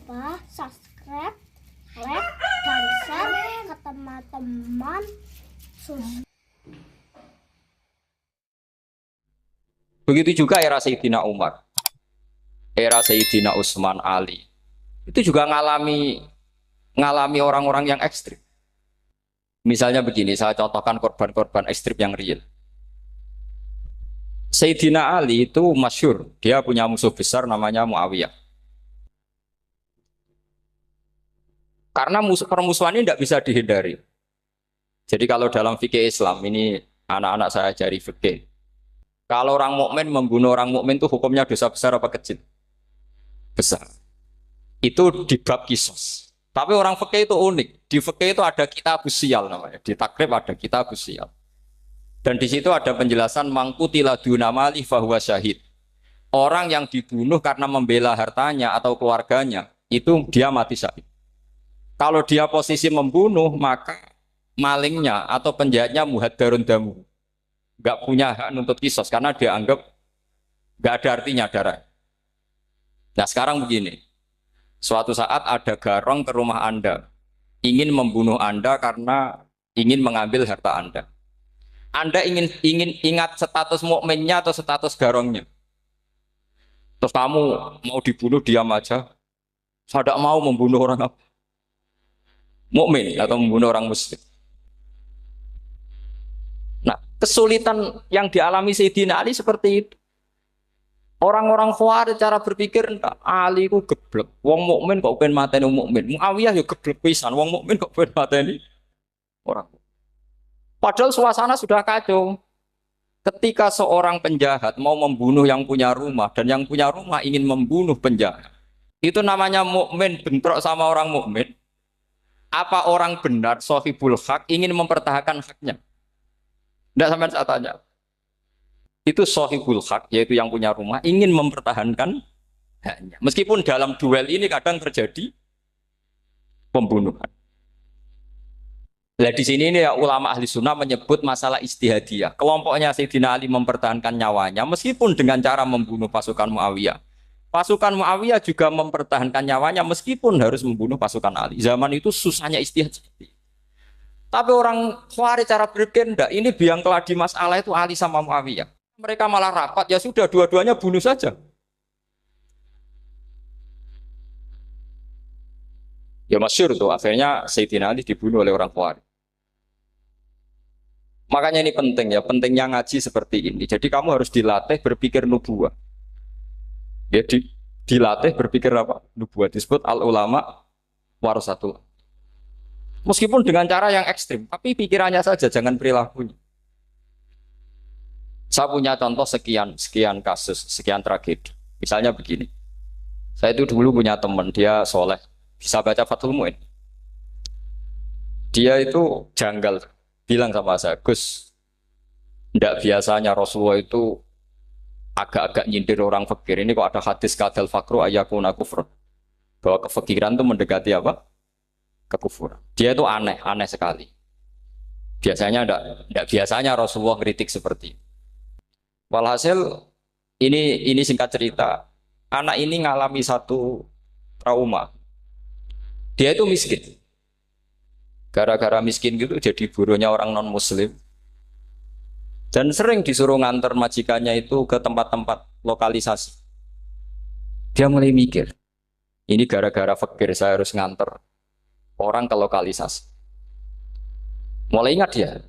lupa subscribe, like, dan share ke teman-teman. Begitu juga era Sayyidina Umar, era Sayyidina Utsman, Ali. Itu juga ngalami orang-orang yang ekstrim. Misalnya begini, saya contohkan korban-korban ekstrim yang real. Sayyidina Ali itu masyhur, dia punya musuh besar namanya Muawiyah. Karena permusuhan ini tidak bisa dihindari. Jadi kalau dalam fikih Islam, ini anak-anak saya ajari fikih. Kalau orang mukmin membunuh orang mukmin itu hukumnya dosa besar apa kecil? Besar. Itu di bab kisos. Tapi orang fikih itu unik. Di fikih itu ada kitab usial namanya. Di takrib ada kitab usial. Dan di situ ada penjelasan mangkutila dunamali fahuwa syahid. Orang yang dibunuh karena membela hartanya atau keluarganya, itu dia mati syahid. Kalau dia posisi membunuh, maka malingnya atau penjahatnya muhaddarun damu. Nggak punya hak nuntut kisos karena dia anggap nggak ada artinya darah. Nah sekarang begini, suatu saat ada garong ke rumah Anda, ingin membunuh Anda karena ingin mengambil harta Anda. Anda ingin ingat status mukminnya atau status garongnya. Terus kamu mau dibunuh diam aja. Saya tidak mau membunuh orang mukmin atau membunuh orang muslim. Nah, kesulitan yang dialami Sayyidina Ali seperti itu. Orang-orang Khawarij cara berpikir Ali ku geblek. Wong mukmin kok pengen mateni wong mukmin. Muawiyah ya geblek pisan. Wong mukmin kok pengen mateni orang. Padahal suasana sudah kacau. Ketika seorang penjahat mau membunuh yang punya rumah dan yang punya rumah ingin membunuh penjahat. Itu namanya mukmin bentrok sama orang mukmin. Apa orang benar sahibul hak ingin mempertahankan haknya? Tidak sampai saya tanya. Itu sahibul hak, yaitu yang punya rumah ingin mempertahankan haknya. Meskipun dalam duel ini kadang terjadi pembunuhan. Nah di sini ini ya, ulama ahli sunnah menyebut masalah istihadiyah. Kelompoknya Sayyidina Ali mempertahankan nyawanya meskipun dengan cara membunuh pasukan Muawiyah. Pasukan Muawiyah juga mempertahankan nyawanya meskipun harus membunuh pasukan Ali. Zaman itu susahnya istihad seperti itu. Tapi orang Khawarij cara berpikir enggak, ini biang keladi masalah itu Ali sama Muawiyah. Mereka malah rapat, ya sudah dua-duanya bunuh saja. Ya masyhur tuh, akhirnya Sayyidina Ali dibunuh oleh orang Khawarij. Makanya ini penting ya, pentingnya ngaji seperti ini. Jadi kamu harus dilatih berpikir nubuwah. Ya, dilatih berpikir apa? Nubuwah disebut al-ulama warasatul. Meskipun dengan cara yang ekstrim, tapi pikirannya saja, jangan perilakunya. Saya punya contoh sekian kasus, sekian tragedi. Misalnya begini, saya itu dulu punya teman, dia soleh, bisa baca Fathul Mu'in. Dia itu janggal, bilang sama saya, Gus, tidak biasanya Rasulullah itu agak-agak nyindir orang fakir. Ini kok ada hadis kadal fakru ayakuna kufur. Bahwa kefakiran itu mendekati apa? Kekufuran. Dia itu aneh sekali. Biasanya enggak biasanya Rasulullah kritik seperti itu. Walhasil ini singkat cerita, anak ini ngalami satu trauma. Dia itu miskin. Gara-gara miskin gitu jadi buruhnya orang non muslim. Dan sering disuruh nganter majikannya itu ke tempat-tempat lokalisasi. Dia mulai mikir, ini gara-gara fakir saya harus nganter orang ke lokalisasi. Mulai ingat dia,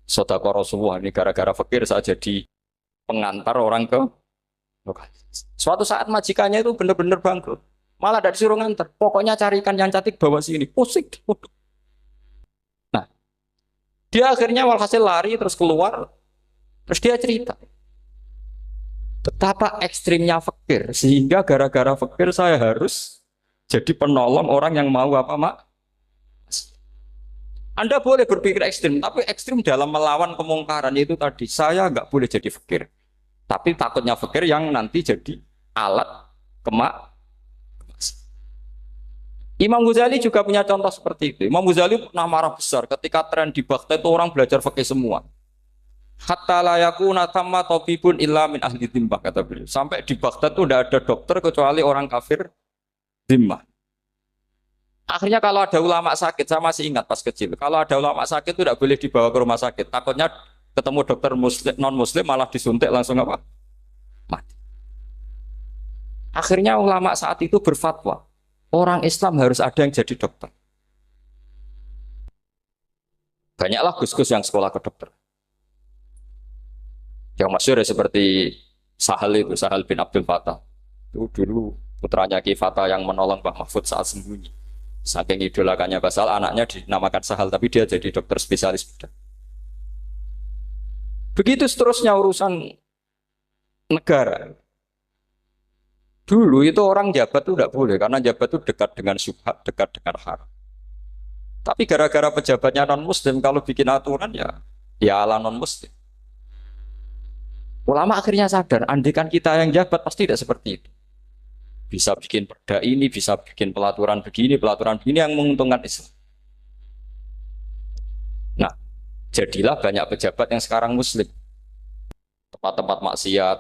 Sodaqah Rasulullah, ini gara-gara fakir saya jadi pengantar orang ke lokalisasi. Suatu saat majikannya itu benar-benar bangkrut. Malah tidak disuruh nganter. Pokoknya carikan yang cantik bawa sini. Pusing. Nah, dia akhirnya walhasil lari terus keluar. Terus dia cerita betapa ekstrimnya fakir sehingga gara-gara fakir saya harus jadi penolong orang yang mau apa mak. Anda boleh berpikir ekstrim, tapi ekstrim dalam melawan kemungkaran itu tadi. Saya nggak boleh jadi fakir, tapi takutnya fakir yang nanti jadi alat kemak. Imam Ghazali juga punya contoh seperti itu. Imam Ghazali pernah marah besar ketika tren di Baghdad itu orang belajar fikih semua. Hatta la yakuna thamma tabibun illa min ahli dhimmah, kata beliau. Sampai di Baghdad itu tidak ada dokter kecuali orang kafir dhimmah. Akhirnya kalau ada ulama sakit, saya masih ingat pas kecil, kalau ada ulama sakit itu tidak boleh dibawa ke rumah sakit. Takutnya ketemu dokter muslim, non muslim malah disuntik langsung apa? Mati. Akhirnya ulama saat itu berfatwa, orang Islam harus ada yang jadi dokter. Banyaklah gus-gus yang sekolah ke dokter. Yang masyhur ya seperti Sahal itu, Sahal bin Abdul Fattah. Itu dulu putranya Ki Fatah yang menolong Mbah Mahfud saat sembunyi. Saking idolakannya Basal, anaknya dinamakan Sahal, tapi dia jadi dokter spesialis bedah. Begitu seterusnya urusan negara. Dulu itu orang jabat itu tidak boleh, karena jabat itu dekat dengan syubhat, dekat dengan haram. Tapi gara-gara pejabatnya non-muslim, kalau bikin aturan ya ala non-muslim. Ulama akhirnya sadar, andikan kita yang jabat pasti tidak seperti itu. Bisa bikin perda ini, bisa bikin pelaturan begini yang menguntungkan Islam. Nah, jadilah banyak pejabat yang sekarang muslim. Tempat-tempat maksiat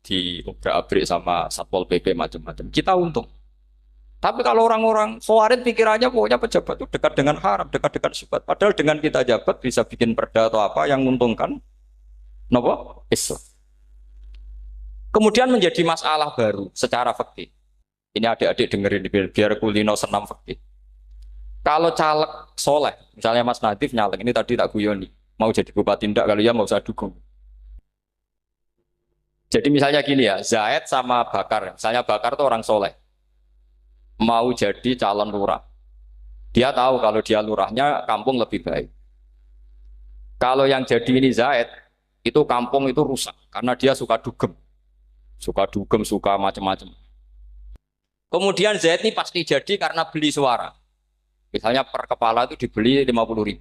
di obrak-abrik sama Satpol PP macam-macam. Kita untung. Tapi kalau orang-orang Khawarij pikirannya pokoknya pejabat itu dekat dengan haram, dekat dengan syubhat. Padahal dengan kita jabat bisa bikin perda atau apa yang menguntungkan Islam. Kemudian menjadi masalah baru secara fikih. Ini adik-adik dengerin biar kulino senam fikih. Kalau caleg soleh, misalnya Mas Nadif nyalek, ini tadi tak guyoni, mau jadi bupati ndak, kalau ya mau saya dukung. Jadi misalnya gini ya, Zaid sama Bakar, misalnya Bakar itu orang soleh, mau jadi calon lurah. Dia tahu kalau dia lurahnya kampung lebih baik. Kalau yang jadi ini Zaid, itu kampung itu rusak, karena dia suka dugem, suka macam-macam. Kemudian Zaid ini pasti jadi karena beli suara. Misalnya per kepala itu dibeli 50.000.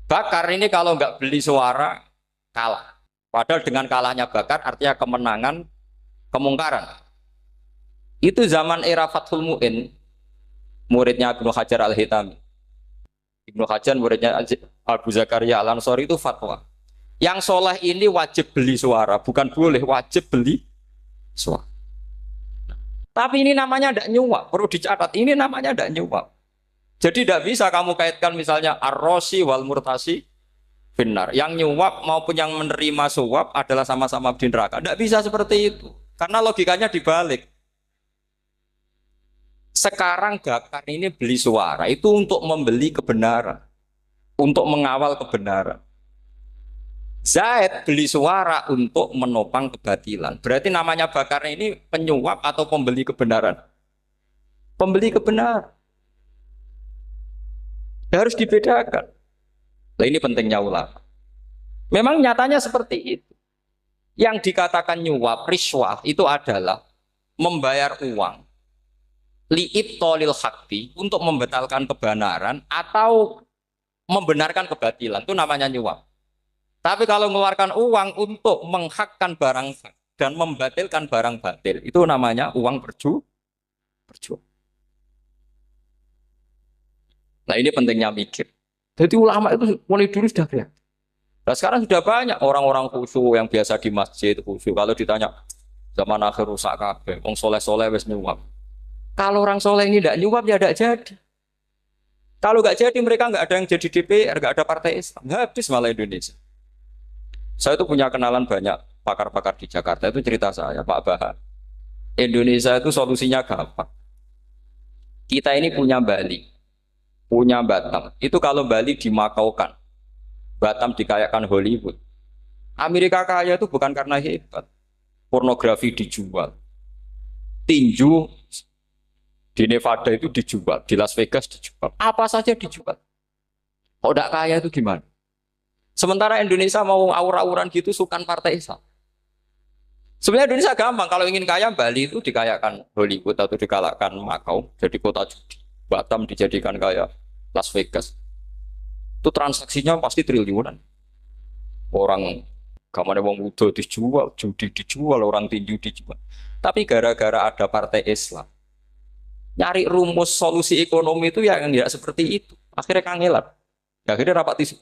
Bakar ini kalau nggak beli suara, kalah. Padahal dengan kalahnya Bakar artinya kemenangan, kemungkaran. Itu zaman era Fathul Mu'in, muridnya Ibnu Hajar Al-Hitami. Ibnu Hajar muridnya Abu Zakaria Al-Ansori itu fatwa. Yang soleh ini wajib beli suara, bukan boleh, wajib beli suara. Tapi ini namanya tidak nyuap, perlu dicatat. Ini namanya tidak nyuap. Jadi tidak bisa kamu kaitkan misalnya ar-rosi wal murtasi benar. Yang nyuap maupun yang menerima suap adalah sama-sama di neraka. Tidak bisa seperti itu. Karena logikanya dibalik. Sekarang Bakar ini beli suara itu untuk membeli kebenaran. Untuk mengawal kebenaran. Zaid beli suara untuk menopang kebatilan. Berarti namanya Bakar ini penyuap atau pembeli kebenaran? Pembeli kebenaran. Harus dibedakan. Nah, ini pentingnya ulama. Memang nyatanya seperti itu. Yang dikatakan nyuap, riswah itu adalah membayar uang li'ibtolil haqqi untuk membatalkan kebenaran atau membenarkan kebatilan. Itu namanya nyuap. Tapi kalau mengeluarkan uang untuk menghakkan barang hak dan membatalkan barang batil, itu namanya uang berjuang. Nah ini pentingnya mikir. Jadi ulama itu mulai dulu sudah kelihatan. Nah sekarang sudah banyak orang-orang khusyuk yang biasa di masjid khusyuk. Kalau ditanya zaman akhir rusak kabeh, wong soleh-soleh wis nyuap. Kalau orang soleh ini tidak nyuap ya tidak jadi. Kalau nggak jadi mereka nggak ada yang jadi DPR, nggak ada partai Islam, habis malah Indonesia. Saya itu punya kenalan banyak pakar-pakar di Jakarta, itu cerita saya Pak Bahar. Indonesia itu solusinya gampang. Kita ini punya Bali. Punya Batam. Itu kalau Bali dimakaukan, Batam dikayakan Hollywood. Amerika kaya itu bukan karena hebat. Pornografi dijual. Tinju di Nevada itu dijual. Di Las Vegas dijual. Apa saja dijual. Kok tidak kaya itu gimana? Sementara Indonesia mau aur-auran gitu sukan partai Islam. Sebenarnya Indonesia gampang. Kalau ingin kaya, Bali itu dikayakan Hollywood atau dikayakan Makau. Jadi kota judi. Batam dijadikan kayak Las Vegas. Itu transaksinya pasti triliunan. Orang gamane wong muda dijual, judi dijual, orang tinju dijual. Tapi gara-gara ada partai Islam, nyari rumus solusi ekonomi itu yang tidak seperti itu. Akhirnya kangelan. Akhirnya rapat isu.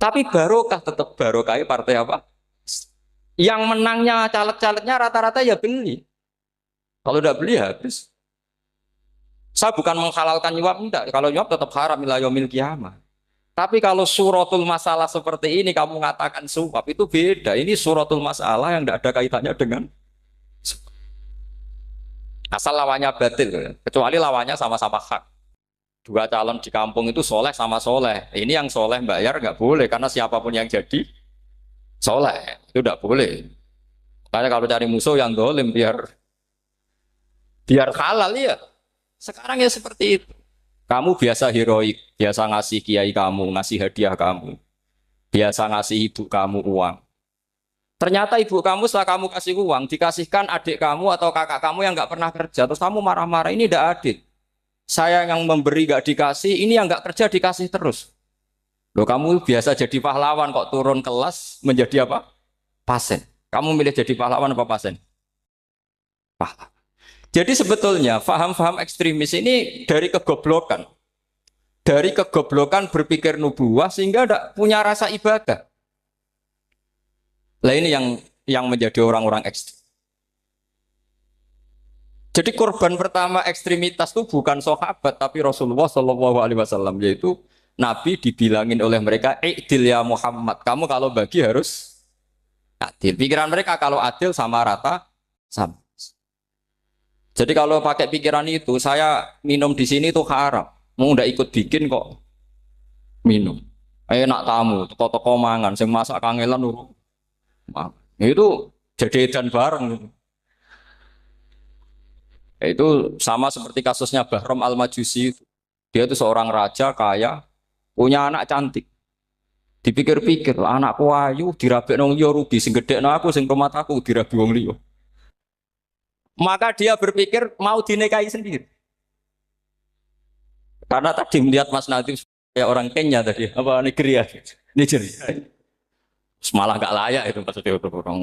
Tapi barokah tetap barokah partai apa? Yang menangnya caleg-calegnya rata-rata ya beli. Kalau tidak beli habis. Saya bukan menghalalkan nyuap, enggak. Kalau nyuap tetap haram ila yaumil qiyamah. Tapi kalau suratul masalah seperti ini kamu mengatakan suap itu beda. Ini suratul masalah yang tidak ada kaitannya dengan asal lawannya batil, kecuali lawannya sama-sama hak. Dua calon di kampung itu soleh sama soleh. Ini yang soleh bayar nggak boleh karena siapapun yang jadi soleh itu tidak boleh. Makanya kalau cari musuh yang dolim biar halal ya. Sekarang ya seperti itu. Kamu biasa heroik, biasa ngasih kiai kamu, ngasih hadiah kamu, biasa ngasih ibu kamu uang. Ternyata ibu kamu setelah kamu kasih uang, dikasihkan adik kamu atau kakak kamu yang nggak pernah kerja, terus kamu marah-marah, ini tidak adil. Saya yang memberi nggak dikasih, ini yang nggak kerja dikasih terus. Loh kamu biasa jadi pahlawan kok turun kelas menjadi apa? Pasien. Kamu milih jadi pahlawan apa pasien? Pahlawan. Jadi sebetulnya faham-faham ekstremis ini dari kegoblokan. Dari kegoblokan berpikir nubuah sehingga tidak punya rasa ibadah. Lah ini yang menjadi orang-orang ekstrem. Jadi korban pertama ekstremitas itu bukan sahabat tapi Rasulullah Shallallahu Alaihi Wasallam, yaitu Nabi dibilangin oleh mereka, "I'dil ya Muhammad, kamu kalau bagi harus adil." Pikiran mereka kalau adil sama rata sama. Jadi kalau pakai pikiran itu, saya minum di sini itu haram. Mau udah ikut bikin kok minum. Enak tamu, toko-toko mangan, sing masak kangelan nuru. Itu jadi edan bareng. Itu sama seperti kasusnya Bahram Al-Majusi. Dia itu seorang raja kaya, punya anak cantik. Dipikir-pikir, anakku ayu dirabi nang liya rugi, sing gedhekno aku sing rumah aku dirabi wong liya. Maka dia berpikir mau dinikahi sendiri. Karena tadi melihat Mas Nadif kayak orang Kenya tadi, apa Nigeria. Nigeria. Malah gak layak itu maksudnya untuk orang.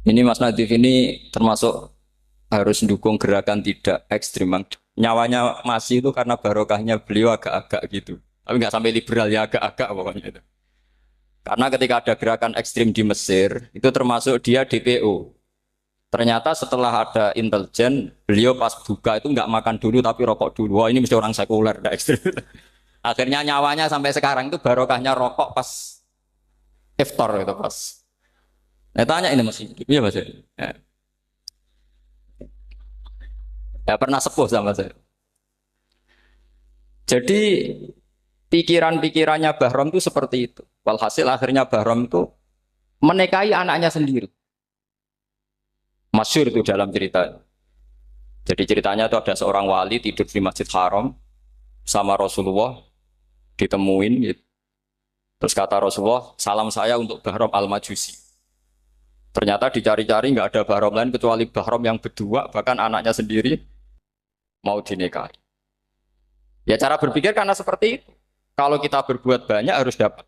Ini Mas Nadif ini termasuk harus mendukung gerakan tidak ekstrim. Nyawanya masih itu karena barokahnya beliau agak-agak gitu. Tapi nggak sampai liberal ya agak-agak pokoknya itu. Karena ketika ada gerakan ekstrim di Mesir, itu termasuk dia DPO. Ternyata setelah ada intelijen, beliau pas buka itu nggak makan dulu tapi rokok dulu. Wah ini mesti orang sekuler, tidak ekstrim. Akhirnya nyawanya sampai sekarang itu barokahnya rokok pas iftar itu pas. Saya tanya ini masih hidup, iya mas ya. Ya pernah sepuh sama saya. Jadi pikiran-pikirannya Bahram itu seperti itu. Walhasil akhirnya Bahram itu menikahi anaknya sendiri. Masyhur itu dalam cerita. Jadi ceritanya itu ada seorang wali tidur di Masjid Haram sama Rasulullah, ditemuin gitu. Terus kata Rasulullah, salam saya untuk Bahram Al-Majusi. Ternyata dicari-cari nggak ada Bahram lain kecuali Bahram yang berdua, bahkan anaknya sendiri mau dinikahi. Ya cara berpikir karena seperti itu. Kalau kita berbuat banyak harus dapat.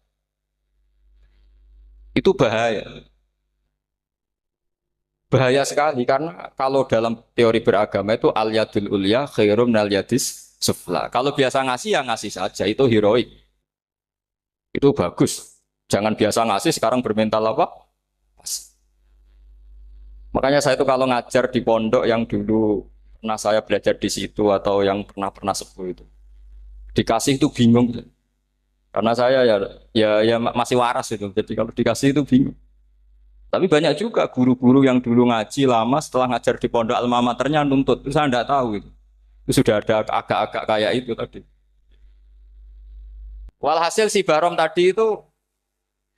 Itu bahaya. Bahaya sekali karena kalau dalam teori beragama itu al yadul ulya khairum minal yadis sufla. Kalau biasa ngasih ya ngasih saja, itu heroik. Itu bagus. Jangan biasa ngasih sekarang bermental apa? Makanya saya itu kalau ngajar di pondok yang dulu pernah saya belajar di situ atau yang pernah sepuh itu, dikasih itu bingung. Karena saya ya masih waras itu. Jadi kalau dikasih itu bingung. Tapi banyak juga guru-guru yang dulu ngaji lama setelah ngajar di pondok alma maternya nuntut. Itu saya tidak tahu itu. Itu sudah ada agak-agak kayak itu tadi. Walhasil si Barom tadi itu,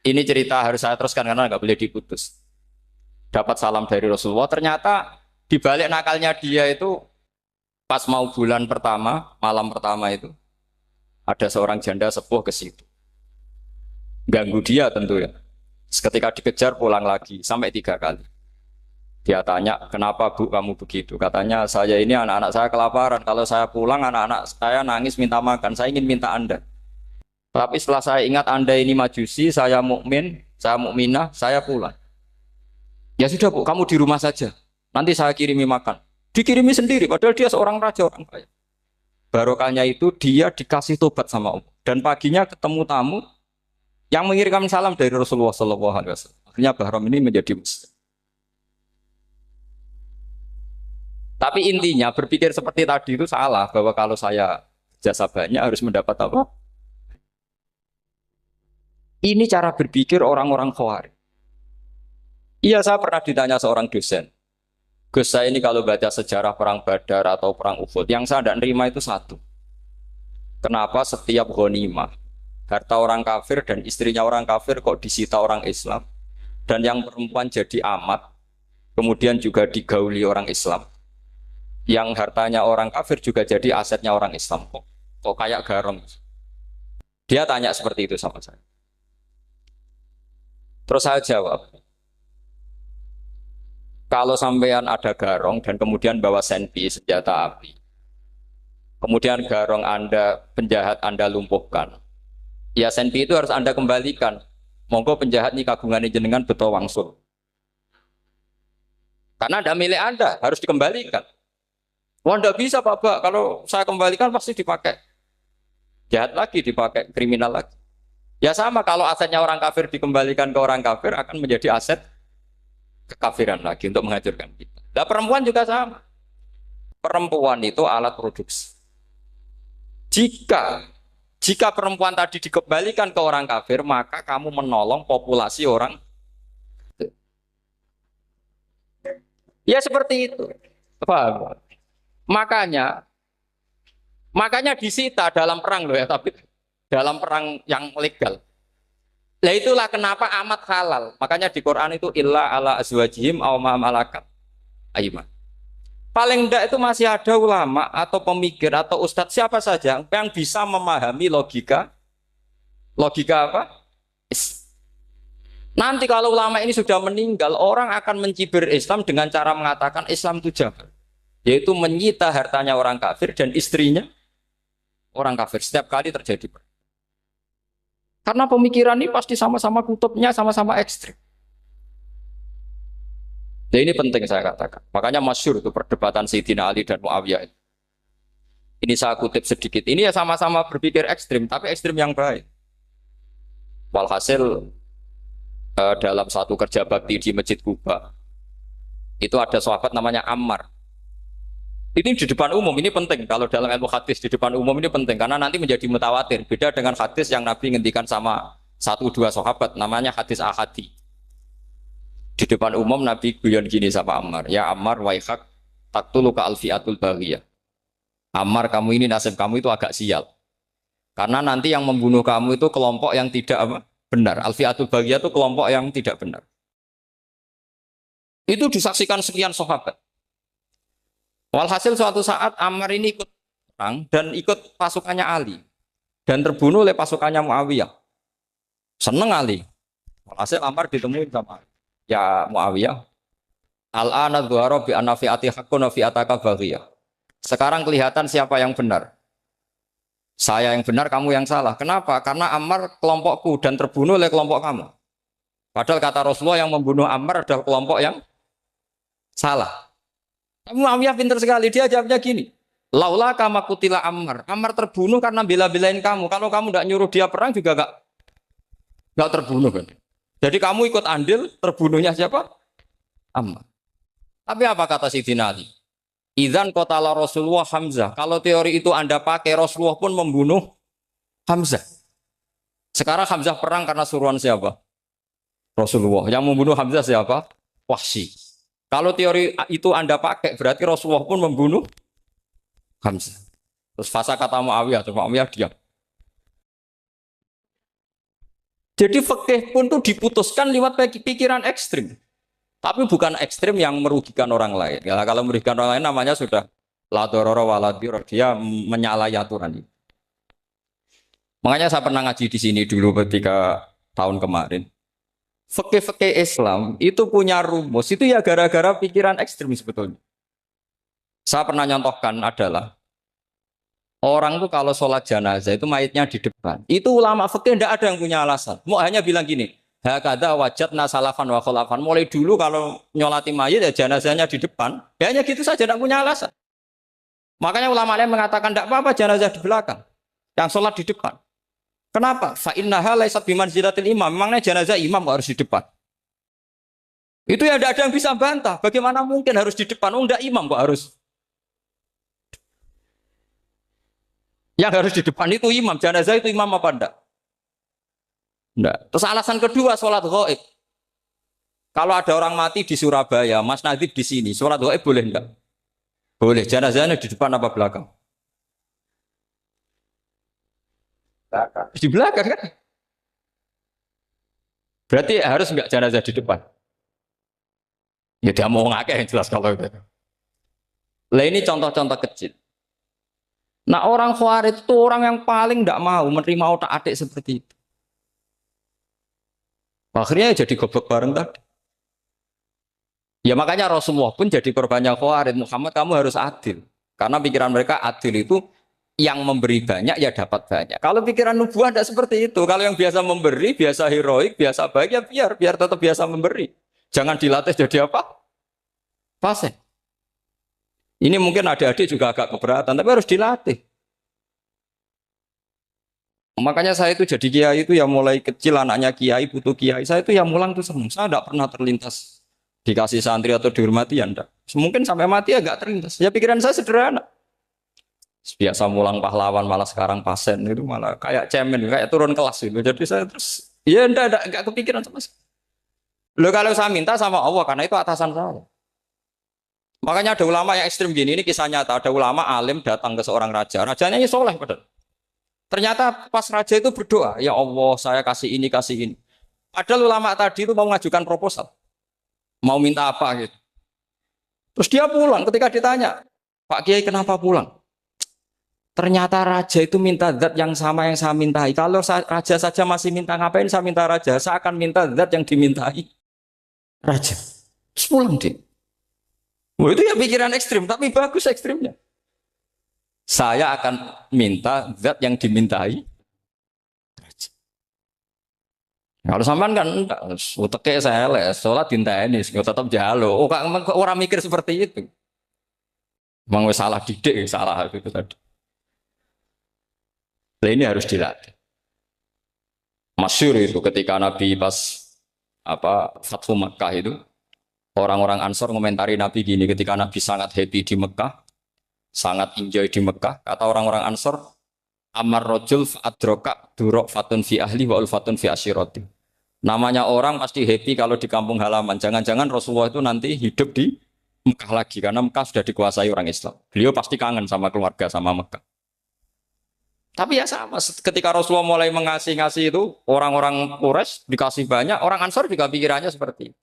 ini cerita harus saya teruskan karena nggak boleh diputus. Dapat salam dari Rasulullah. Ternyata di balik nakalnya dia itu pas mau bulan pertama, malam pertama itu ada seorang janda sepuh ke situ. Ganggu dia tentu ya. Ketika dikejar pulang lagi sampai 3 kali. Dia tanya, kenapa bu kamu begitu? Katanya saya ini anak-anak saya kelaparan. Kalau saya pulang anak-anak saya nangis minta makan. Saya ingin minta Anda. Tapi setelah saya ingat Anda ini majusi, saya mukmin, saya mukminah, saya pulang. Ya sudah bu, kamu di rumah saja. Nanti saya kirimi makan. Dikirimi sendiri, padahal dia seorang raja, orang kaya. Barokahnya itu dia dikasih tobat sama Allah. Dan paginya ketemu tamu yang mengirimkan salam dari Rasulullah SAW. Akhirnya Bahram ini menjadi muslim. Tapi intinya berpikir seperti tadi itu salah, bahwa kalau saya jasa banyak harus mendapat apa? Ini cara berpikir orang-orang Khawarij. Iya, saya pernah ditanya seorang dosen. Gus, saya ini kalau baca sejarah perang Badar atau perang Uhud, yang saya tidak nerima itu satu. Kenapa setiap ghanimah, harta orang kafir dan istrinya orang kafir kok disita orang Islam, dan yang perempuan jadi amat, kemudian juga digauli orang Islam. Yang hartanya orang kafir juga jadi asetnya orang Islam. Kok kayak garong? Dia tanya seperti itu sama saya. Terus saya jawab, kalau sampean ada garong dan kemudian bawa senpi, senjata api, kemudian garong Anda, penjahat Anda lumpuhkan, ya senpi itu harus Anda kembalikan. Monggo penjahat ini kagungan jenengan beto wangsul. Karena ada milik Anda, harus dikembalikan. Wah, tidak bisa Pak, kalau saya kembalikan pasti dipakai jahat lagi, dipakai kriminal lagi. Ya sama, kalau asetnya orang kafir dikembalikan ke orang kafir akan menjadi aset kekafiran lagi untuk menghancurkan kita. Nah, perempuan juga sama. Perempuan itu alat produksi. Jika perempuan tadi dikembalikan ke orang kafir, maka kamu menolong populasi orang. Ya seperti itu. Paham? Makanya disita dalam perang loh ya, tapi dalam perang yang legal. Nah itulah kenapa amat halal. Makanya di Quran itu illa ala azwajihim aw ma malakat ayman. Paling enggak itu masih ada ulama atau pemikir atau ustadz siapa saja yang bisa memahami logika apa? Nanti kalau ulama ini sudah meninggal, orang akan mencibir Islam dengan cara mengatakan Islam itu jahat, yaitu menyita hartanya orang kafir dan istrinya orang kafir setiap kali terjadi. Karena pemikiran ini pasti sama-sama kutubnya, sama-sama ekstrim. Nah ini penting saya katakan. Makanya masyhur itu perdebatan Sayyidina Ali dan Muawiyah. Ini saya kutip sedikit. Ini ya sama-sama berpikir ekstrim, tapi ekstrim yang baik. Walhasil dalam satu kerja bakti di Masjid Kuba, itu ada sahabat namanya Ammar. Ini di depan umum, ini penting. Kalau dalam ilmu hadis di depan umum ini penting karena nanti menjadi mutawatir. Beda dengan hadis yang Nabi ngendikan sama 1-2 sahabat, namanya hadis ahadi. Di depan umum Nabi guyon gini sama Ammar, ya Ammar waihak taktuluka alfiatul baghiyah. Ammar, kamu ini nasib kamu itu agak sial. Karena nanti yang membunuh kamu itu kelompok yang tidak benar. Alfiatul baghiyah itu kelompok yang tidak benar. Itu disaksikan sekian sahabat. Walhasil suatu saat Ammar ini ikut perang dan ikut pasukannya Ali dan terbunuh oleh pasukannya Muawiyah. Seneng Ali. Walhasil Ammar ditemuin sama Ali. Ya Muawiyah, al-ana dhuhara bi anna fi'ati haqqun wa fi'ataka baghiyah. Sekarang kelihatan siapa yang benar. Saya yang benar, kamu yang salah. Kenapa? Karena Ammar kelompokku dan terbunuh oleh kelompok kamu. Padahal kata Rasulullah yang membunuh Ammar adalah kelompok yang salah. Muawiyah pintar sekali, dia jawabnya gini, laula kama kutila Ammar. Ammar terbunuh karena bela-belain kamu. Kalau kamu tidak nyuruh dia perang juga nggak terbunuh kan. Jadi kamu ikut andil terbunuhnya siapa? Ammar. Tapi apa kata Sayyidina Ali? Idzan qatala Rasulullah Hamzah. Kalau teori itu Anda pakai, Rasulullah pun membunuh Hamzah. Sekarang Hamzah perang karena suruhan siapa? Rasulullah. Yang membunuh Hamzah siapa? Wahsy. Kalau teori itu Anda pakai, berarti Rasulullah pun membunuh Hamzah. Terus fasa kata Muawiyah, terus Muawiyah diam. Jadi fikih pun tuh diputuskan lewat pikiran ekstrim. Tapi bukan ekstrim yang merugikan orang lain. Ya, kalau merugikan orang lain namanya sudah la dororo wa la dirar. Dia menyalahi aturan itu. Makanya saya pernah ngaji di sini dulu ketika tahun kemarin. Fikih-fikih Islam itu punya rumus, itu ya gara-gara pikiran ekstrim sebetulnya. Saya pernah nyontohkan adalah orang tuh kalau sholat jenazah itu mayitnya di depan. Itu ulama fikih tidak ada yang punya alasan. Mau hanya bilang gini, hakadha wajadna salafan wa khalafan. Mulai dulu kalau nyolati mayit ya jenazahnya di depan. Ya hanya gitu saja, tidak punya alasan. Makanya ulama lain mengatakan tidak apa-apa jenazah di belakang, yang sholat di depan. Kenapa? Fa innaha laysat bimanzilatil imam. Memangnya jenazah imam harus di depan. Itu ya tidak ada yang bisa bantah. Bagaimana mungkin harus di depan? Oh, enggak imam kok harus Yang harus di depan itu imam. Jenazah itu imam apa enggak? Enggak. Terus alasan kedua sholat gaib. Kalau ada orang mati di Surabaya, Mas Nadib di sini, sholat gaib boleh enggak? Boleh. Jenazahnya di depan apa belakang? Belakang. Di belakang kan? Berarti harus enggak jenazah di depan? Ya dia mau ngakeh yang jelas kalau itu. Lah ini contoh-contoh kecil. Nah orang Khawarij itu orang yang paling tidak mau menerima otak adik seperti itu. Akhirnya jadi goblok bareng tadi. Ya makanya Rasulullah pun jadi korbannya Khawarij. Muhammad kamu harus adil. Karena pikiran mereka adil itu yang memberi banyak ya dapat banyak. Kalau pikiran nubuah tidak seperti itu. Kalau yang biasa memberi, biasa heroik, biasa baik ya biar tetap biasa memberi. Jangan dilatih jadi apa? Fasih. Ini mungkin adik-adik juga agak keberatan, tapi harus dilatih. Makanya saya itu jadi kiai itu ya mulai kecil anaknya kiai butuh kiai. Saya itu ya mulang tuh senang. Saya tidak pernah terlintas dikasih santri atau dihormati ya enggak. Mungkin sampai mati ya enggak terlintas. Ya pikiran saya sederhana. Biasa mulang pahlawan malah sekarang pasen itu malah kayak cemen, kayak turun kelas gitu. Jadi saya terus ya enggak kepikiran sama sekali. Loh kalau saya minta sama Allah karena itu atasan saya. Makanya ada ulama yang ekstrim gini, ini kisah nyata. Ada ulama alim datang ke seorang raja. Rajanya ini soleh padahal. Ternyata pas raja itu berdoa, ya Allah saya kasih ini, kasih ini. Padahal ulama tadi itu mau mengajukan proposal. Mau minta apa gitu. Terus dia pulang ketika ditanya, Pak Kiai kenapa pulang? Ternyata raja itu minta zat yang sama yang saya mintai. Kalau raja saja masih minta ngapain saya minta raja? Saya akan minta zat yang dimintai raja. Terus pulang dia. Wah, itu ya pikiran ekstrim, tapi bagus ekstrimnya. Saya akan minta zat yang dimintai. Kalau sampean kan uteke saya les, sholat dinteni, tetap jalo. Oh, orang mikir seperti itu. Memang salah didik, salah itu tadi. Nah, ini harus dilatih. Masyhur itu ketika Nabi pas Fathu Makkah itu, orang-orang Ansor ngomentari Nabi gini, ketika Nabi sangat happy di Mekah, sangat enjoy di Mekah, kata orang-orang Ansor, Amar rojul adroka durok fatun fi ahli wa ulfatun fi asyiroti. Namanya orang pasti happy kalau di kampung halaman. Jangan-jangan Rasulullah itu nanti hidup di Mekah lagi, karena Mekah sudah dikuasai orang Islam. Beliau pasti kangen sama keluarga, sama Mekah. Tapi ya sama, ketika Rasulullah mulai ngasih itu, orang-orang Quraisy dikasih banyak, orang Ansor juga pikirannya seperti itu.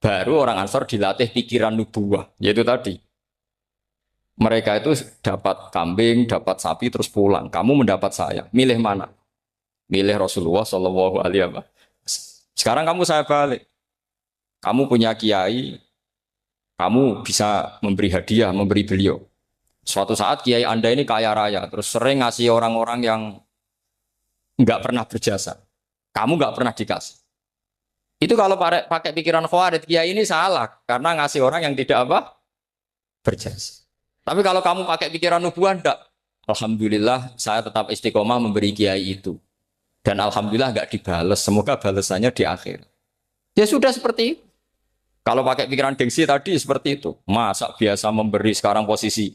Baru orang Ansor dilatih pikiran nubuwah, yaitu tadi. Mereka itu dapat kambing, dapat sapi, terus pulang. Kamu mendapat saya, milih mana? Milih Rasulullah Shallallahu Alaihi Wasallam. Sekarang kamu saya balik. Kamu punya kiai, kamu bisa memberi hadiah, memberi beliau. Suatu saat kiai Anda ini kaya raya, terus sering ngasih orang-orang yang nggak pernah berjasa. Kamu nggak pernah dikasih. Itu kalau pakai pikiran Khawarij, kiai ini salah karena ngasih orang yang tidak berjasa. Tapi kalau kamu pakai pikiran nubuah, enggak. Alhamdulillah saya tetap istiqomah memberi kiai itu. Dan alhamdulillah enggak dibales. Semoga balasannya di akhir. Ya sudah seperti itu. Kalau pakai pikiran gengsi tadi seperti itu. Masa biasa memberi sekarang posisi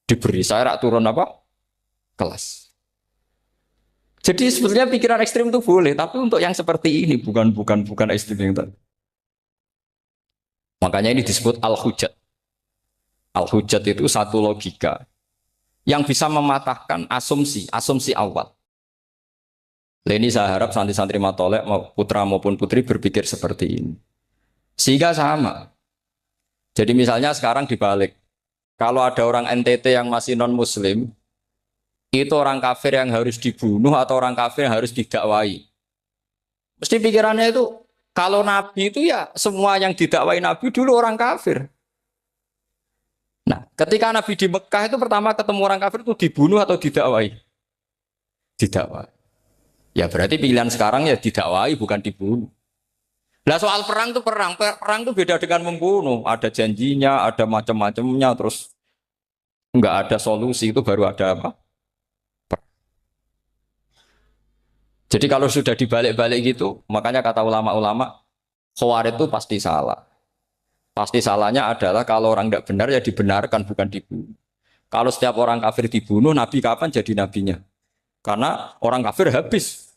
diberi, saya turun kelas. Jadi sebetulnya pikiran ekstrim itu boleh, tapi untuk yang seperti ini bukan ekstrim yang tadi. Makanya ini disebut al-hujat. Al-hujat itu satu logika yang bisa mematahkan asumsi awal. Ini saya harap santri-santri matolek putra maupun putri berpikir seperti ini. Sehingga sama. Jadi misalnya sekarang dibalik. Kalau ada orang NTT yang masih non-muslim, itu orang kafir yang harus dibunuh atau orang kafir yang harus didakwai. Mesti pikirannya itu, kalau Nabi itu ya semua yang didakwai Nabi dulu orang kafir. Nah, ketika Nabi di Mekah itu pertama ketemu orang kafir itu dibunuh atau didakwai? Didakwai. Ya berarti pilihan sekarang ya didakwai bukan dibunuh. Nah soal perang itu perang itu beda dengan membunuh. Ada janjinya, ada macam-macamnya, terus nggak ada solusi itu baru ada apa? Jadi kalau sudah dibalik-balik gitu, makanya kata ulama-ulama, Khawarij itu pasti salah. Pasti salahnya adalah kalau orang tidak benar ya dibenarkan bukan dibunuh. Kalau setiap orang kafir dibunuh, Nabi kapan jadi nabinya? Karena orang kafir habis.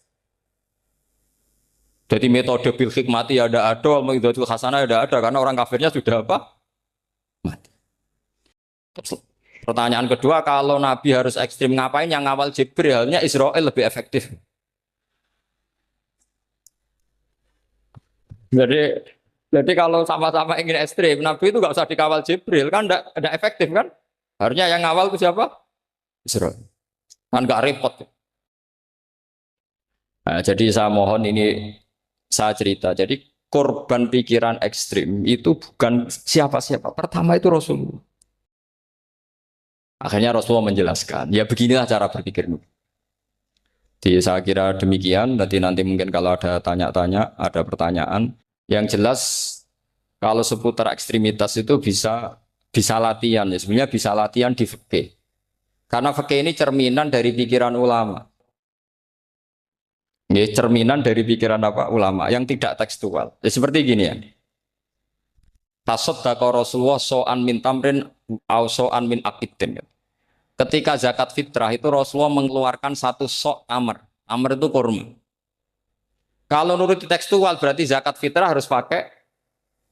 Jadi metode bil hikmati ada, metode hasanah ada, karena orang kafirnya sudah apa? Mati. Pertanyaan kedua, kalau Nabi harus ekstrim ngapain yang ngawal Jibril? Halnya Israel lebih efektif. Jadi kalau sama-sama ingin ekstrim, Nabi itu nggak usah dikawal Jibril, kan enggak efektif kan? Harusnya yang ngawal itu siapa? Israel. Kan nggak repot. Nah, jadi saya mohon ini saya cerita. Jadi korban pikiran ekstrim itu bukan siapa-siapa. Pertama itu Rasulullah. Akhirnya Rasulullah menjelaskan, ya beginilah cara berpikir. Jadi saya kira demikian. Nanti mungkin kalau ada tanya-tanya, ada pertanyaan. Yang jelas kalau seputar ekstremitas itu bisa latihan. Ya sebenarnya bisa latihan di fikih. Karena fikih ini cerminan dari pikiran ulama. Ya, cerminan dari pikiran apa ulama yang tidak tekstual. Ya, seperti gini ya. Tasaddaqa Rasulullah so'an min tamrin au so'an min aqidin. Ketika zakat fitrah itu Rasulullah mengeluarkan satu sok tamr. Tamr itu kurma. Kalau menurut tekstual berarti zakat fitrah harus pakai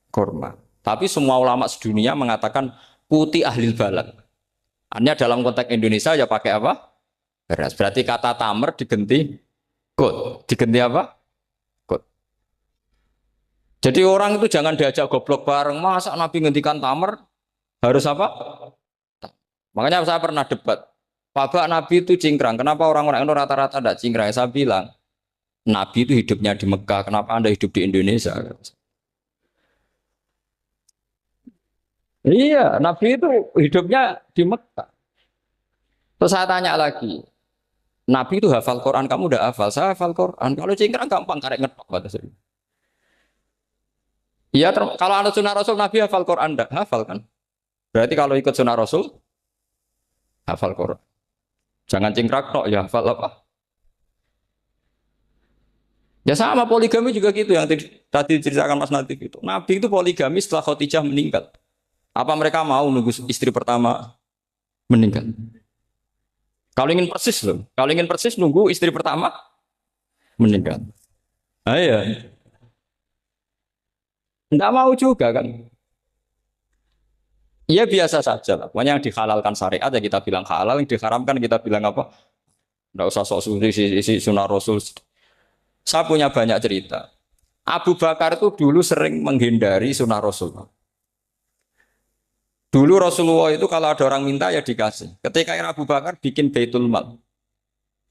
kurma. Tapi semua ulama sedunia mengatakan putih ahlil balad. Hanya dalam konteks Indonesia ya pakai apa? Beras. Berarti kata tamr diganti kut. Diganti apa? Kut. Jadi orang itu jangan diajak goblok bareng. Masa Nabi ngendikan tamr harus apa? Makanya saya pernah debat. Pak Nabi itu cingkrang. Kenapa orang-orang itu rata-rata tidak cingkrang? Saya bilang, Nabi itu hidupnya di Mekah. Kenapa Anda hidup di Indonesia? Iya, Nabi itu hidupnya di Mekah. Terus saya tanya lagi, Nabi itu hafal Quran, kamu udah hafal? Saya hafal Quran. Kalau cingkrang gampang, karek ngetok. Iya, kalau ada sunnah Rasul, Nabi hafal Quran, enggak? Hafal kan? Berarti kalau ikut sunnah Rasul, hafal Quran. Jangan cingkrak tok, ya hafal apa? Ya sama poligami juga gitu yang tadi diceritakan Mas Natif itu. Nabi itu poligami setelah Khadijah meninggal. Apa mereka mau nunggu istri pertama meninggal? Kalau ingin persis nunggu istri pertama meninggal. Ah, iya. Enggak mau juga kan? Iya biasa saja lah. Pokoknya yang dihalalkan syariat ya kita bilang halal, yang diharamkan kita bilang apa? Enggak usah sok isi sunnah Rasul. Saya punya banyak cerita. Abu Bakar itu dulu sering menghindari sunnah Rasul. Dulu Rasulullah itu kalau ada orang minta ya dikasih. Ketika Abu Bakar bikin Baitul Mal.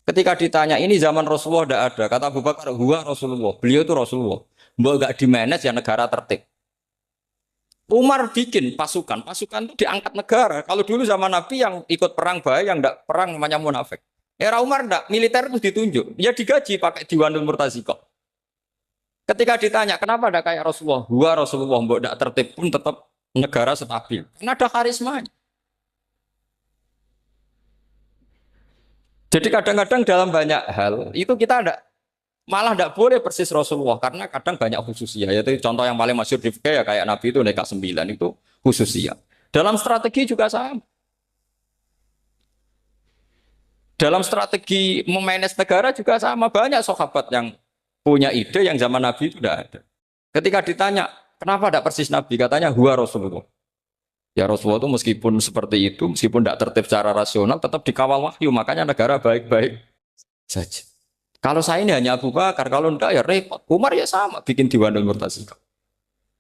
Ketika ditanya ini zaman Rasulullah tidak ada. Kata Abu Bakar, huwa Rasulullah. Beliau itu Rasulullah. Mbak gak di-manage ya negara tertib. Umar bikin pasukan itu diangkat negara. Kalau dulu zaman Nabi yang ikut perang bahaya, yang tidak perang namanya munafik. Era Umar tidak, militer itu ditunjuk. Ya digaji pakai Diwanul Murtaziqah. Ketika ditanya, kenapa ada kayak Rasulullah? Huwa Rasulullah, mbak tidak tertib pun tetap negara stabil. Karena ada karismanya. Jadi kadang-kadang dalam banyak hal itu kita malah tidak boleh persis Rasulullah karena kadang banyak khususnya. Yaitu contoh yang paling masyhur di fikih ya kayak Nabi itu nikah 9 itu khususnya. Dalam strategi juga sama. Dalam strategi memanage negara juga sama. Banyak sahabat yang punya ide yang zaman Nabi itu tidak ada. Ketika ditanya, kenapa tidak persis Nabi? Katanya, huwa Rasulullah. Ya Rasulullah itu meskipun seperti itu, meskipun tidak tertib secara rasional, tetap dikawal wahyu. Makanya negara baik-baik saja. Kalau saya ini hanya Abu Bakar, kalau tidak ya repot. Umar ya sama, bikin Diwanul Murtaziqah.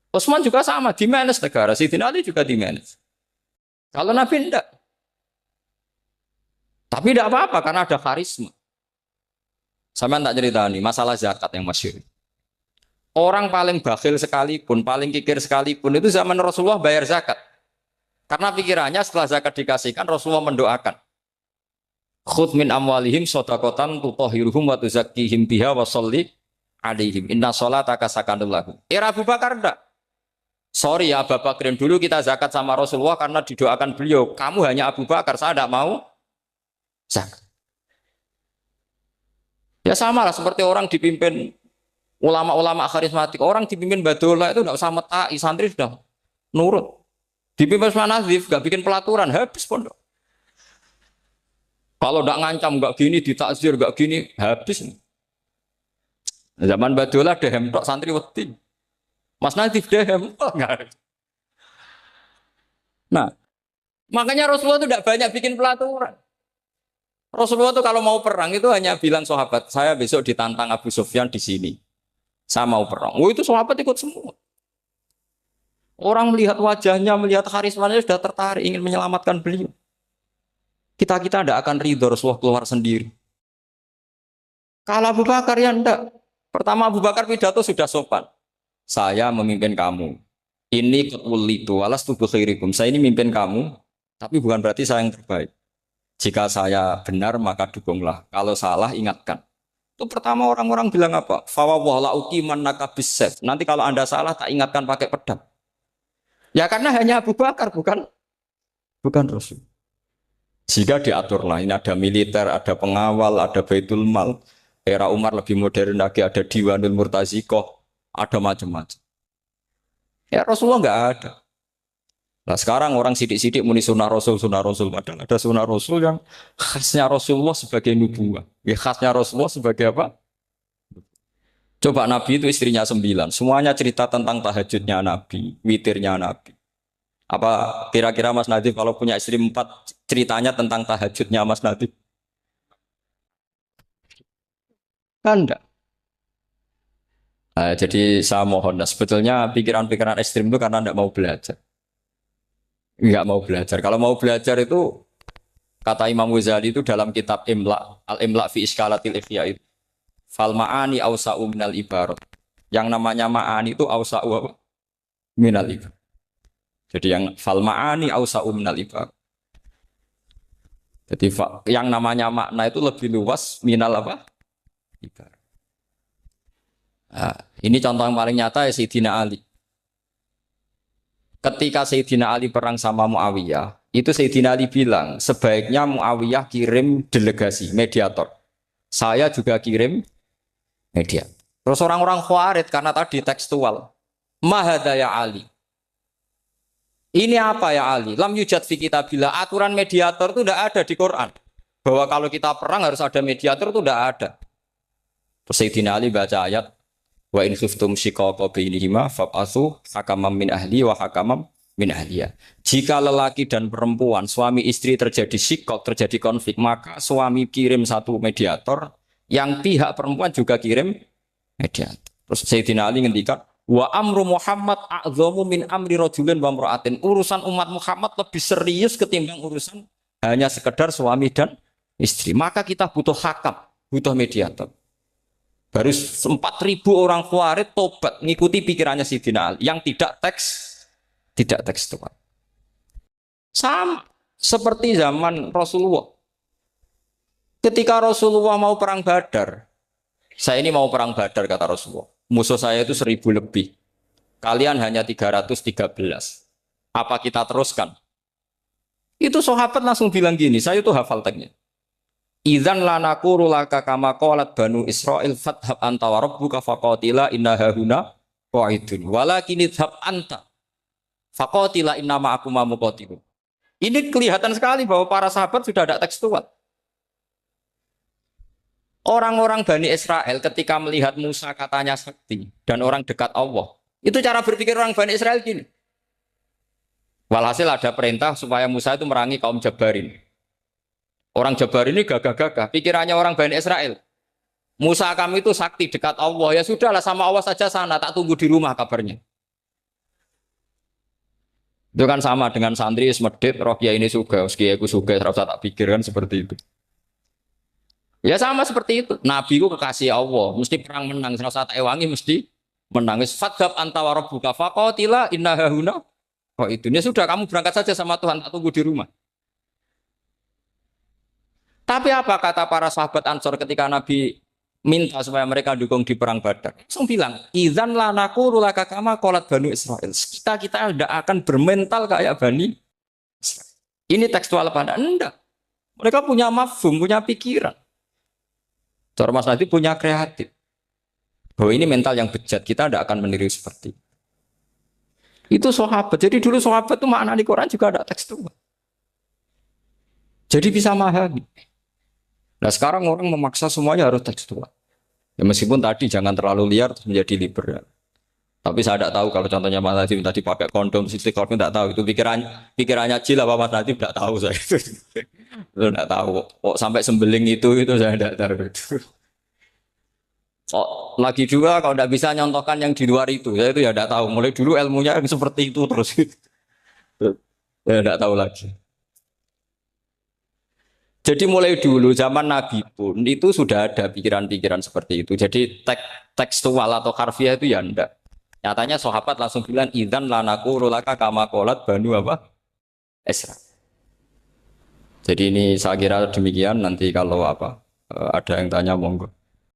Utsman juga sama, di-manage negara. Sayyidina Ali juga di-manage. Kalau Nabi tidak. Tapi tidak apa-apa, karena ada karisma. Sama tak cerita nih, masalah zakat yang masyhur. Orang paling bakhil sekalipun, paling kikir sekalipun, itu zaman Rasulullah bayar zakat. Karena pikirannya setelah zakat dikasihkan, Rasulullah mendoakan. Khudh min amwalihim shadaqatan tutahhiruhum wa tuzakkihim biha wa sholli alaihim. Inna sholataka sakanun lahum. Era Abu Bakar enggak. Sorry ya Abu Bakrin, dulu kita zakat sama Rasulullah karena didoakan beliau. Kamu hanya Abu Bakar, saya tidak mau zakat. Ya sama lah seperti orang dipimpin ulama-ulama karismatik. Orang dipimpin Badullah itu tidak usah metai, santri sudah nurut. Dipimpin Usman Nazif, gak bikin pelaturan, habis pondok. Kalau ndak ngancam nggak gini, ditakzir nggak gini, habis. Zaman Badola dehem tok santri wedi. Mas Nadif dehem tok nggak. Nah, makanya Rasulullah itu tidak banyak bikin pelaturan. Rasulullah itu kalau mau perang itu hanya bilang sahabat, saya besok ditantang Abu Sufyan di sini. Saya mau perang. Oh itu sahabat ikut semua. Orang melihat wajahnya, melihat karismanya sudah tertarik ingin menyelamatkan beliau. Kita tidak akan ridho Rasulullah keluar sendiri. Kalau Abu Bakar ya enggak. Pertama Abu Bakar pidato sudah sopan. Saya memimpin kamu. Ini ketulitu walas tubuh khairikum. Saya ini memimpin kamu, tapi bukan berarti saya yang terbaik. Jika saya benar maka dukunglah. Kalau salah ingatkan. Itu pertama orang-orang bilang apa? Fawwala uqiman nakabisef. Nanti kalau Anda salah tak ingatkan pakai pedang. Ya karena hanya Abu Bakar bukan Rasul. Jika diaturlah, ini ada militer, ada pengawal, ada Baitul Mal. Era Umar lebih modern lagi, ada Diwanul Murtazikoh, ada macam-macam. Ya Rasulullah nggak ada. Nah sekarang orang sidik-sidik muni sunnah Rasul. Padahal ada sunnah Rasul yang khasnya Rasulullah sebagai nubuah. Ya khasnya Rasulullah sebagai apa? Coba Nabi itu istrinya 9. Semuanya cerita tentang tahajudnya Nabi, witirnya Nabi. Apa kira-kira Mas Nadif kalau punya istri 4 ceritanya tentang tahajudnya Mas Nadif? Kan enggak. Nah, jadi saya mohon, nah, sebetulnya pikiran-pikiran ekstrim itu karena enggak mau belajar. Enggak mau belajar. Kalau mau belajar itu kata Imam Ghazali itu dalam kitab Imla, Al-Imla fi Iskalatil Ikhya itu. Fal ma'ani awsa'u minal ibarat. Yang namanya ma'ani itu awsa'u apa? Minal ibarat. Jadi yang fal ma'ani awsa'u minal ibarat. Jadi yang namanya makna itu lebih luas minal apa? Ibarat. Nah, ini contoh yang paling nyata ya Sayyidina Ali. Ketika Sayyidina Ali perang sama Muawiyah, itu Sayyidina Ali bilang, sebaiknya Muawiyah kirim delegasi, mediator. Saya juga kirim mediator. Terus orang-orang Khawarij karena tadi tekstual. Mahada ya Ali. Ini apa ya Ali? Lam yujad fi kitabillah. Aturan mediator itu tidak ada di Quran. Bahwa kalau kita perang harus ada mediator itu tidak ada. Terus Sayyidina Ali baca ayat wa in khiftum shiqaqa bainihima fab'atsu hakaman min ahli wa hakaman min ahliya. Jika lelaki dan perempuan, suami istri terjadi shiqaq, terjadi konflik, maka suami kirim satu mediator, yang pihak perempuan juga kirim mediator. Terus Sayyidina Ali ngendikan wa amru Muhammad a'dhamu min amri rajulin wa imra'atin. Urusan umat Muhammad lebih serius ketimbang urusan hanya sekedar suami dan istri. Maka kita butuh hakam, butuh mediator. Baru 4.000 orang Khawarij tobat ngikuti pikirannya Sayyidina Ali yang tidak tekstual. Sama seperti zaman Rasulullah. Ketika Rasulullah mau perang Badar, saya ini mau perang Badar kata Rasulullah. Musuh saya itu 1.000 lebih. Kalian hanya 313. Apa kita teruskan? Itu sahabat langsung bilang gini, saya itu hafal teksnya. Idzan lanaqulu laka kama qalat banu Israil fathab anta wa rabbuka faqatila inna hahuna qa'idun walakin idhab anta faqatila inna ma'akum muqatilun. Ini kelihatan sekali bahwa para sahabat sudah ada tekstual. Orang-orang Bani Israel ketika melihat Musa katanya sakti dan orang dekat Allah, itu cara berpikir orang Bani Israel gini. Walhasil ada perintah supaya Musa itu merangi kaum Jabarin. Orang Jabar ini gagah-gagah, pikirannya orang Bani Israel. Musa kami itu sakti dekat Allah, ya sudahlah sama Allah saja sana, tak tunggu di rumah kabarnya. Itu kan sama dengan santri semedit, roh kiai ini suga, kiai aku suga, serasa tak pikirkan seperti itu. Ya sama seperti itu. Nabi ku kekasih Allah, mesti perang menang, serasa tak ewangi mesti menang. Fadhab anta wa rabbuka faqatila inna hahuna. Oh itu, ya sudah kamu berangkat saja sama Tuhan, tak tunggu di rumah. Tapi apa kata para sahabat Ansor ketika Nabi minta supaya mereka dukung di perang Badar? Langsung bilang, idzan lanaqulu laka kama qalat banu Israil. Kita tidak akan bermental kayak Bani Israil. Ini tekstual pada enggak. Mereka punya mafhum, punya pikiran. Cara Mas Nadif punya kreatif. Bahwa ini mental yang bejat, kita tidak akan meniru seperti itu sahabat. Jadi dulu sahabat itu makna di Quran juga ada tekstual. Jadi bisa memahami. Nah sekarang orang memaksa semuanya harus tekstual. Ya meskipun tadi jangan terlalu liar terus menjadi liberal. Tapi saya tidak tahu kalau contohnya Mas Nadiem tadi pakai kondom, sisi kondom tidak tahu itu pikirannya Jil apa Mas Nadiem tidak tahu saya itu tidak tahu. Kok sampai sembeling itu saya tidak tahu itu. Oh, lagi juga kalau tidak bisa nyontohkan yang di luar itu, saya itu ya tidak tahu. Mulai dulu ilmunya yang seperti itu terus, saya tidak tahu lagi. Jadi mulai dulu zaman Nabi pun itu sudah ada pikiran-pikiran seperti itu. Jadi tekstual atau harfiah itu ya enggak. Nyatanya sahabat langsung bilang idzan lanaku rulaka kama qolat banu apa? Esra. Jadi ini saya kira demikian nanti kalau apa ada yang tanya monggo.